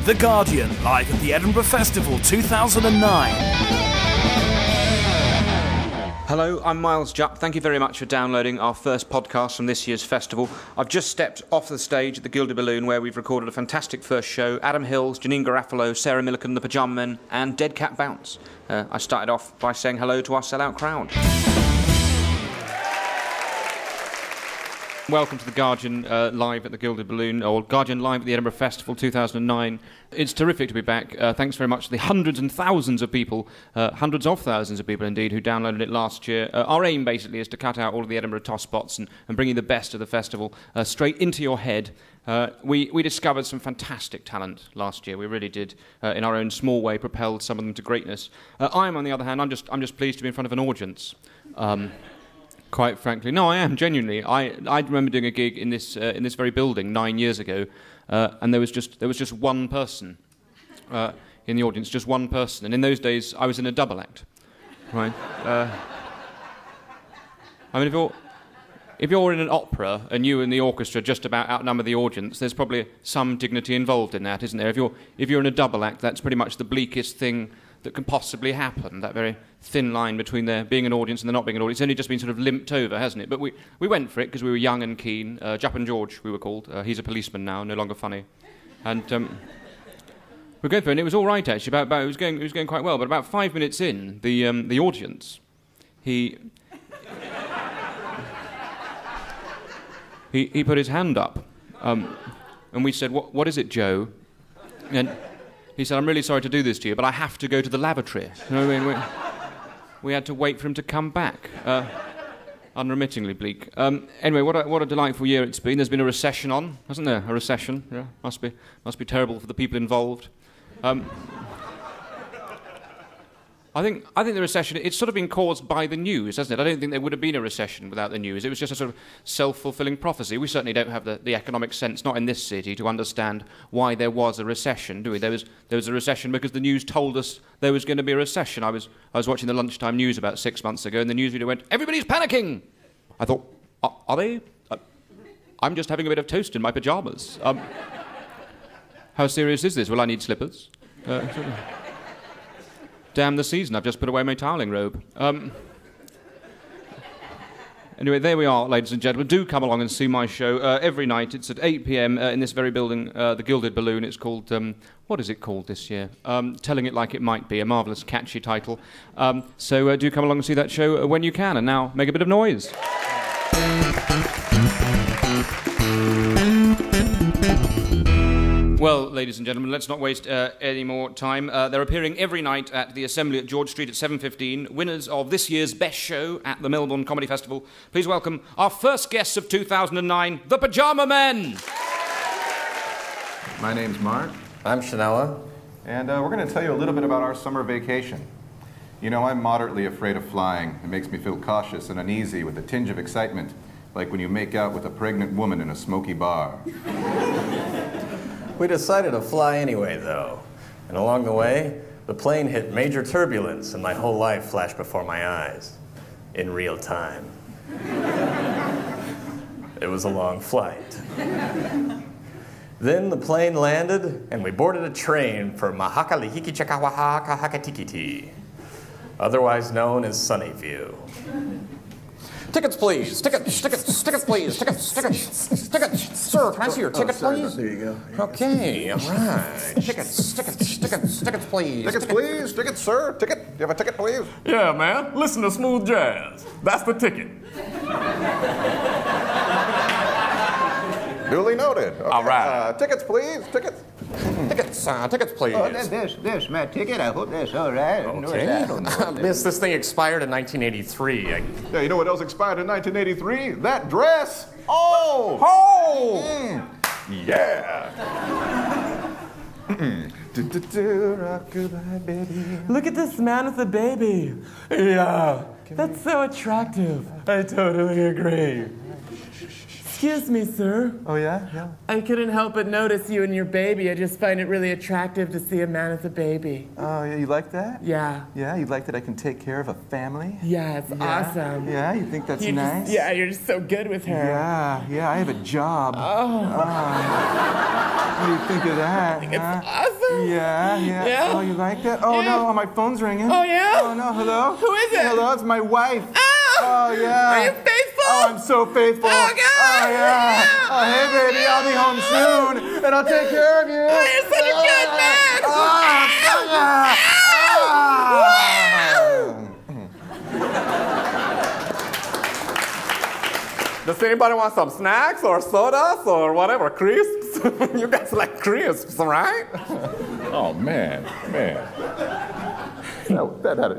The Guardian, live at the Edinburgh Festival 2009. Hello, I'm Miles Jupp. Thank you very much for downloading our first podcast from this year's festival. I've just stepped off the stage at the Gilded Balloon where we've recorded a fantastic first show. Adam Hills, Janeane Garofalo, Sarah Millican, the Pajama Men and Dead Cat Bounce. I started off by saying hello to our sellout crowd. Welcome to the Guardian live at the Gilded Balloon, or Guardian live at the Edinburgh Festival 2009. It's terrific to be back. Thanks very much to the hundreds and thousands of people, hundreds of thousands of people indeed, who downloaded it last year. Our aim basically is to cut out all of the Edinburgh toss spots and bring you the best of the festival straight into your head. We discovered some fantastic talent last year. We really did, in our own small way, propelled some of them to greatness. I am, on the other hand, I'm just pleased to be in front of an audience. Quite frankly, no, I am genuinely. I remember doing a gig in this very building 9 years ago, and there was just one person in the audience, just one person. And in those days, I was in a double act, right? I mean, if you're in an opera and you and the orchestra just about outnumber the audience, there's probably some dignity involved in that, isn't there? If you're in a double act, that's pretty much the bleakest thing that can possibly happen, that very thin line between there being an audience and there not being an audience. It's only just been sort of limped over, hasn't it? But we went for it because we were young and keen. Jupp and George, we were called. He's a policeman now, no longer funny. And we were going for it, and it was all right, actually. It was going quite well. But about 5 minutes in, the audience, he put his hand up. And we said, what is it, Joe? And he said, I'm really sorry to do this to you, but I have to go to the lavatory. You know what I mean? We had to wait for him to come back. Unremittingly bleak. Anyway, what a delightful year it's been. There's been a recession on, hasn't there? A recession. Yeah, must be terrible for the people involved. I think the recession, it's sort of been caused by the news, hasn't it? I don't think there would have been a recession without the news. It was just a sort of self-fulfilling prophecy. We certainly don't have the economic sense, not in this city, to understand why there was a recession, do we? There was a recession because the news told us there was going to be a recession. I was watching the lunchtime news about 6 months ago, and the newsreader went, "Everybody's panicking!" I thought, are they? I'm just having a bit of toast in my pyjamas. How serious is this? Will I need slippers? Damn the season, I've just put away my toweling robe. Anyway, there we are, ladies and gentlemen. Do come along and see my show every night. It's at 8 p.m. In this very building, the Gilded Balloon. It's called, what is it called this year? Telling It Like It Might Be, a marvellous, catchy title. So do come along and see that show when you can. And now, make a bit of noise. Well, ladies and gentlemen, let's not waste any more time. They're appearing every night at the Assembly at George Street at 7:15. Winners of this year's best show at the Melbourne Comedy Festival. Please welcome our first guests of 2009, the Pajama Men. My name's Mark. I'm Shanella. And we're going to tell you a little bit about our summer vacation. You know, I'm moderately afraid of flying. It makes me feel cautious and uneasy with a tinge of excitement, like when you make out with a pregnant woman in a smoky bar. We decided to fly anyway, though. And along the way, the plane hit major turbulence and my whole life flashed before my eyes. In real time. It was a long flight. Then the plane landed and we boarded a train for Mahakalihikichakawahakahatikiti, otherwise known as Sunnyview. Tickets, please. Tickets, please. Tickets. Sir, can I see your ticket, please? There you go. Okay, all right. Tickets, please. Tickets, please. Tickets, sir. Ticket. Do you have a ticket, please? Yeah, man. Listen to smooth jazz. That's the ticket. Duly noted. Okay. All right. Tickets, please. Tickets. Tickets, please. Oh, there's my ticket. I hope that's all right. Okay. Miss, this thing expired in 1983. Yeah, you know what else expired in 1983? That dress. Oh! Yeah. Look at this man with a baby. Yeah, that's so attractive. I totally agree. Excuse me, sir. Oh, yeah? Yeah. I couldn't help but notice you and your baby. I just find it really attractive to see a man with a baby. Oh, yeah, you like that? Yeah. Yeah, you like that I can take care of a family? Yeah, it's awesome. Yeah, you think that's nice? Yeah, you're just so good with her. Yeah, I have a job. Oh. What do you think of that? It's awesome. together? Yeah, yeah. Yeah? Oh, you like that? Oh, Yeah. no, my phone's ringing. Oh, yeah? Oh, no, hello? Who is it? Hello, it's my wife. Oh! Oh, yeah. Are you faithful? Oh, I'm so faithful. Oh, God. Oh, yeah. Yeah. Oh, hey, baby, I'll be home soon, and I'll take care of you. Oh, you're such a good man. Does anybody want some snacks or sodas or whatever, crisps? You guys like crisps, right? Oh, man.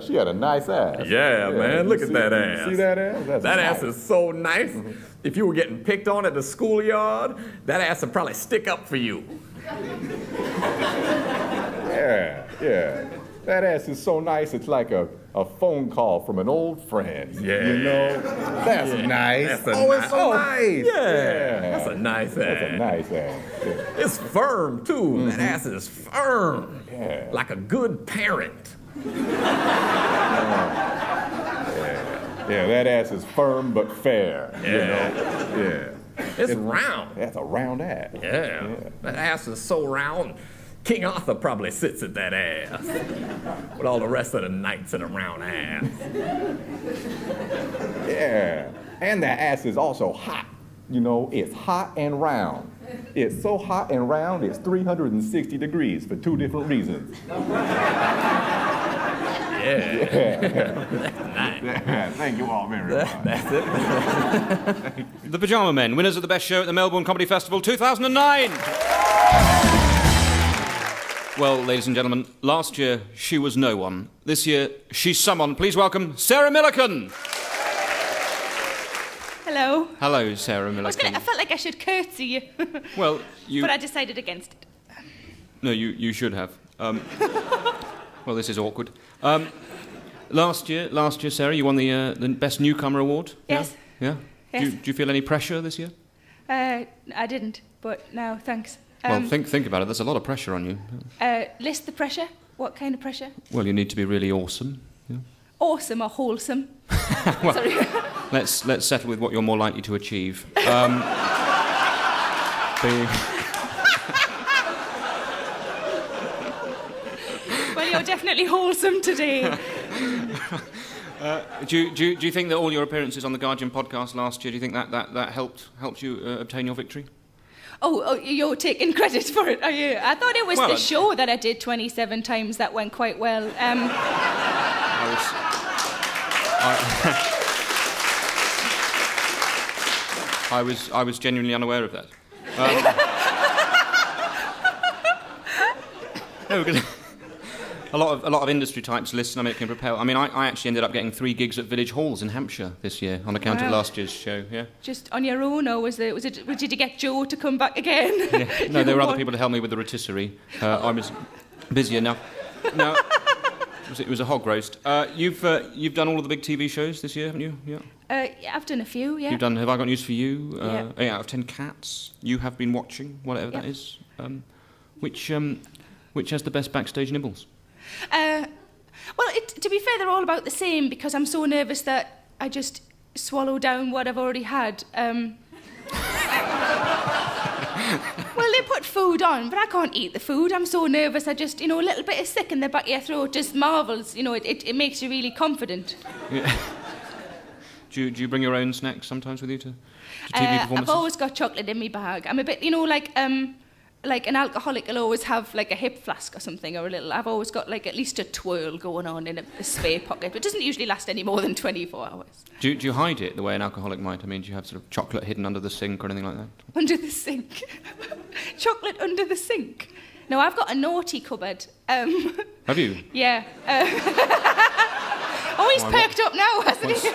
She had a nice ass. Yeah, man, look at that ass. See that ass? That's That nice. ass is so nice. If you were getting picked on at the schoolyard, that ass would probably stick up for you. Yeah. That ass is so nice, it's like a phone call from an old friend. Yeah. You know? That's nice. That's a it's so nice- nice. Yeah. That's a nice ass. That's a nice ass. Yeah. It's firm, too. That ass is firm. Yeah. Like a good parent. Yeah, that ass is firm but fair. Yeah. You know? Yeah. It's round. That's a round ass. Yeah. That ass is so round. King Arthur probably sits at that ass with all the rest of the knights in a round ass. Yeah. And that ass is also hot. You know, it's hot and round. It's so hot and round, it's 360 degrees for two different reasons. Yeah. Thank you all very much. That's it. The Pajama Men, winners of the best show at the Melbourne Comedy Festival 2009. Well, ladies and gentlemen, last year she was no one. This year she's someone. Please welcome Sarah Millican. Hello. Hello, Sarah Millican. I felt like I should curtsy you. Well, you... But I decided against it. No, you should have. Well, this is awkward. Last year, Sarah, you won the Best Newcomer Award. Yes. Yeah? Yes. Do you feel any pressure this year? I didn't, but now, thanks. Well, think about it. There's a lot of pressure on you. List the pressure. What kind of pressure? Well, you need to be really awesome. Yeah? Awesome or wholesome? Well, Sorry. let's settle with what you're more likely to achieve. Well, you're definitely wholesome today. Do you think that all your appearances on the Guardian podcast last year, do you think that helped you obtain your victory? Oh, you're taking credit for it, are you? I thought it was Well, the show that I did 27 times that went quite well. I was genuinely unaware of that. No, because a lot of industry types listen. I mean, it can propel. I mean, I actually ended up getting 3 gigs at village halls in Hampshire this year on account of last year's show. Yeah. Just on your own, or did you get Joe to come back again? Yeah. No, there were other people to help me with the rotisserie. I was busy enough. No, it was a hog roast. You've done all of the big TV shows this year, haven't you? Yeah. Yeah, I've done a few. Yeah. You've done Have I Got News for You? Yeah. 8 out of 10 Cats. You Have Been Watching, whatever that is. Which has the best backstage nibbles? Well, to be fair, they're all about the same because I'm so nervous that I just swallow down what I've already had. Well, they put food on, but I can't eat the food. I'm so nervous. I just, a little bit of sick in the back of your throat just marvels. It makes you really confident. Yeah. Do you bring your own snacks sometimes with you to TV performances? I've always got chocolate in my bag. I'm a bit, like an alcoholic will always have like a hip flask or something, or I've always got like at least a twirl going on in a spare pocket, but it doesn't usually last any more than 24 hours. Do you hide it the way an alcoholic might? I mean, do you have sort of chocolate hidden under the sink or anything like that? Under the sink? Chocolate under the sink? No, I've got a naughty cupboard. Have you? Yeah. Oh, he's perked up now, hasn't he?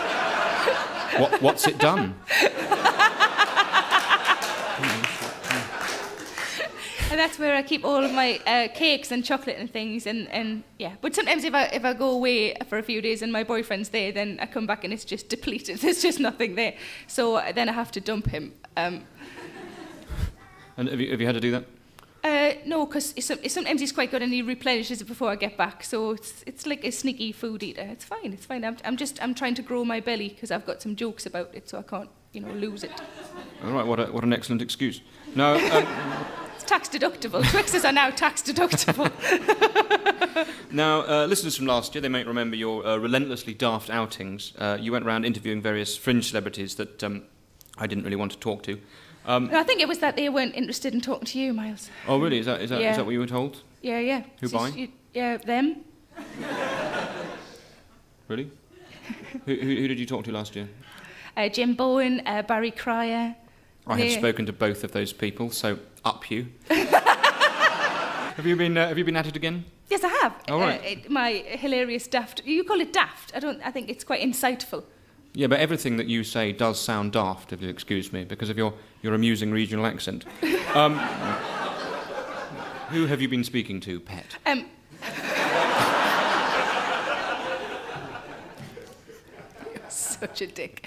What's it done? And that's where I keep all of my cakes and chocolate and things, and yeah. But sometimes if I go away for a few days and my boyfriend's there, then I come back and it's just depleted. There's just nothing there. So then I have to dump him. And have you had to do that? No, because sometimes he's quite good and he replenishes it before I get back. So it's like a sneaky food eater. It's fine. It's fine. I'm trying to grow my belly because I've got some jokes about it, so I can't lose it. All right. What an excellent excuse. No. It's tax deductible. Twixes are now tax deductible. Now, listeners from last year, they might remember your relentlessly daft outings. You went around interviewing various fringe celebrities that I didn't really want to talk to. No, I think it was that they weren't interested in talking to you, Miles. Oh, really? Is that Yeah. is that what you were told? Yeah. Who by? Yeah, them. Really? who did you talk to last year? Jim Bowen, Barry Cryer. I have spoken to both of those people, so up you. Have you been at it again? Yes, I have. Oh, right. My hilarious daft. You call it daft? I think it's quite insightful. Yeah, but everything that you say does sound daft, if you'll excuse me, because of your amusing regional accent. Who have you been speaking to, pet? You're such a dick.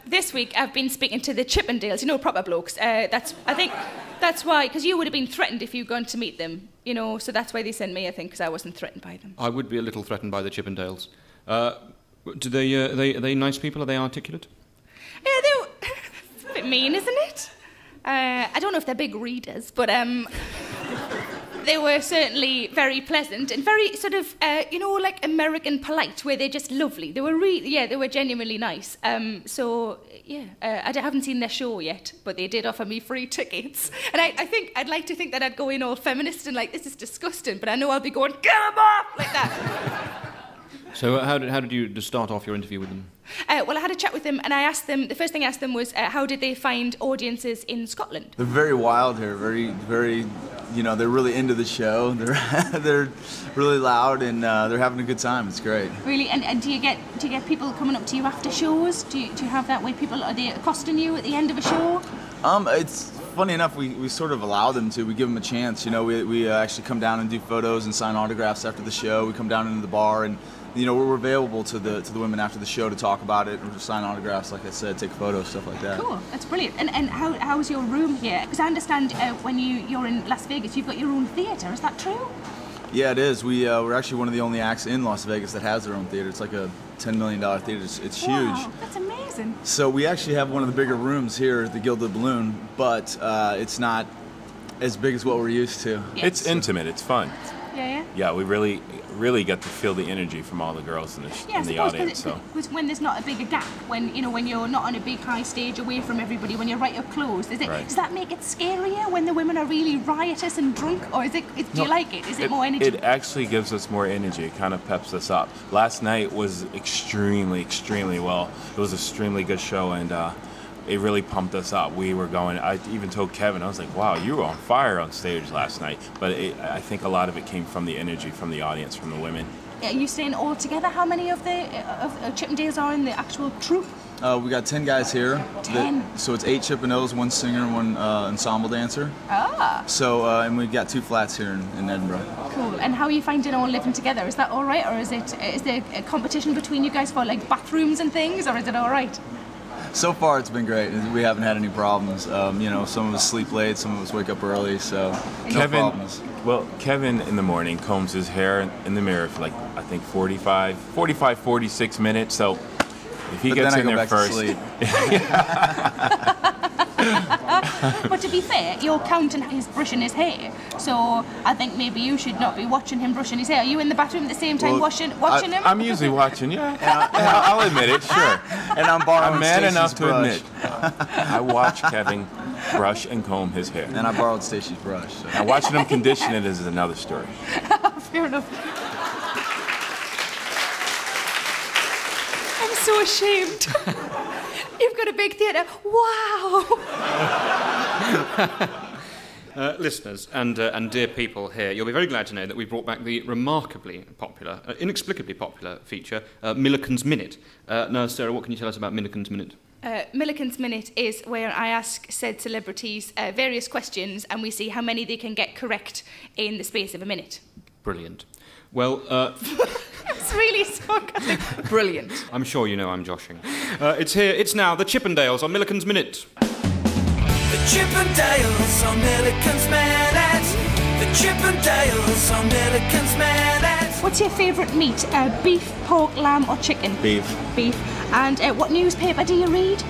This week I've been speaking to the Chippendales, you know, proper blokes. I think that's why, because you would have been threatened if you'd gone to meet them, you know, so that's why they sent me, I think, because I wasn't threatened by them. I would be a little threatened by the Chippendales. Are they nice people? Are they articulate? Yeah, it's a bit mean, isn't it? I don't know if they're big readers, but they were certainly very pleasant and very sort of, you know, like American polite, where they're just lovely. They were they were genuinely nice. I haven't seen their show yet, but they did offer me free tickets. And I'd like to think that I'd go in all feminist and like, this is disgusting, but I know I'll be going, get them off, like that. So how did you start off your interview with them? Well, I had a chat with them, and I asked them. The first thing I asked them was, how did they find audiences in Scotland? They're very wild here, very. You know, they're really into the show. They're really loud, and they're having a good time. It's great. Really, and do you get people coming up to you after shows? Do you have that way? Are they accosting you at the end of a show? It's funny enough. We sort of allow them to. We give them a chance. You know, we actually come down and do photos and sign autographs after the show. We come down into the bar and. You know, we're available to the women after the show to talk about it or sign autographs, like I said, take photos, stuff like that. Cool, that's brilliant. And how's your room here? Because I understand when you're in Las Vegas, you've got your own theatre. Is that true? Yeah, it is. We're actually one of the only acts in Las Vegas that has their own theater. It's like a $10 million theater. It's huge. Wow, that's amazing. So we actually have one of the bigger rooms here at the Gilded Balloon, but it's not as big as what we're used to. Yeah. It's intimate. It's fun. Yeah. Yeah, we really get to feel the energy from all the girls in the audience. Because when there's not a bigger gap, when you're not on a big high stage away from everybody, when you're right up close, does that make it scarier when the women are really riotous and drunk, or do you like it? Is it more energy? It actually gives us more energy. It kind of peps us up. Last night was extremely well. It was an extremely good show, and it really pumped us up. We were going, I even told Kevin, I was like, wow, you were on fire on stage last night. But I think a lot of it came from the energy from the audience, from the women. Are you staying all together? How many of the Chippendales are in the actual troupe? We got 10 guys here. 10? So it's 8 Chippendales, 1 singer, and 1 ensemble dancer. Ah. So, and we've got 2 flats here in Edinburgh. Cool. And how are you finding all living together? Is that all right? Or is there a competition between you guys for like bathrooms and things? Or is it all right? So far, it's been great. We haven't had any problems. You know, some of us sleep late, some of us wake up early, so no problems. Well, Kevin in the morning combs his hair in the mirror for like, I think 46 minutes. So if he gets in there first. But to be fair, you're counting his brushing his hair, so I think maybe you should not be watching him brushing his hair. Are you in the bathroom at the same time watching him? I'm usually watching, yeah. I'll admit it, sure. And I'm borrowing I'm man Stacey's enough to brush. admit. I watch Kevin brush and comb his hair. And I borrowed Stacey's brush. So. Now watching him condition it is another story. Fair enough. I'm so ashamed. You've got a big theatre. Wow. Listeners and dear people here, you'll be very glad to know that we brought back the remarkably popular, inexplicably popular feature, Milliken's Minute. Now, Sarah, what can you tell us about Milliken's Minute? Milliken's Minute is where I ask said celebrities various questions and we see how many they can get correct in the space of a minute. Brilliant. Well, it's really sarcastic. Brilliant. I'm sure you know I'm joshing. It's now the Chippendales on Milliken's Minute. The Chippendales on Milliken's Minute. The Chippendales on Milliken's Minute. What's your favourite meat? Beef, pork, lamb or chicken? Beef. Beef. And what newspaper do you read?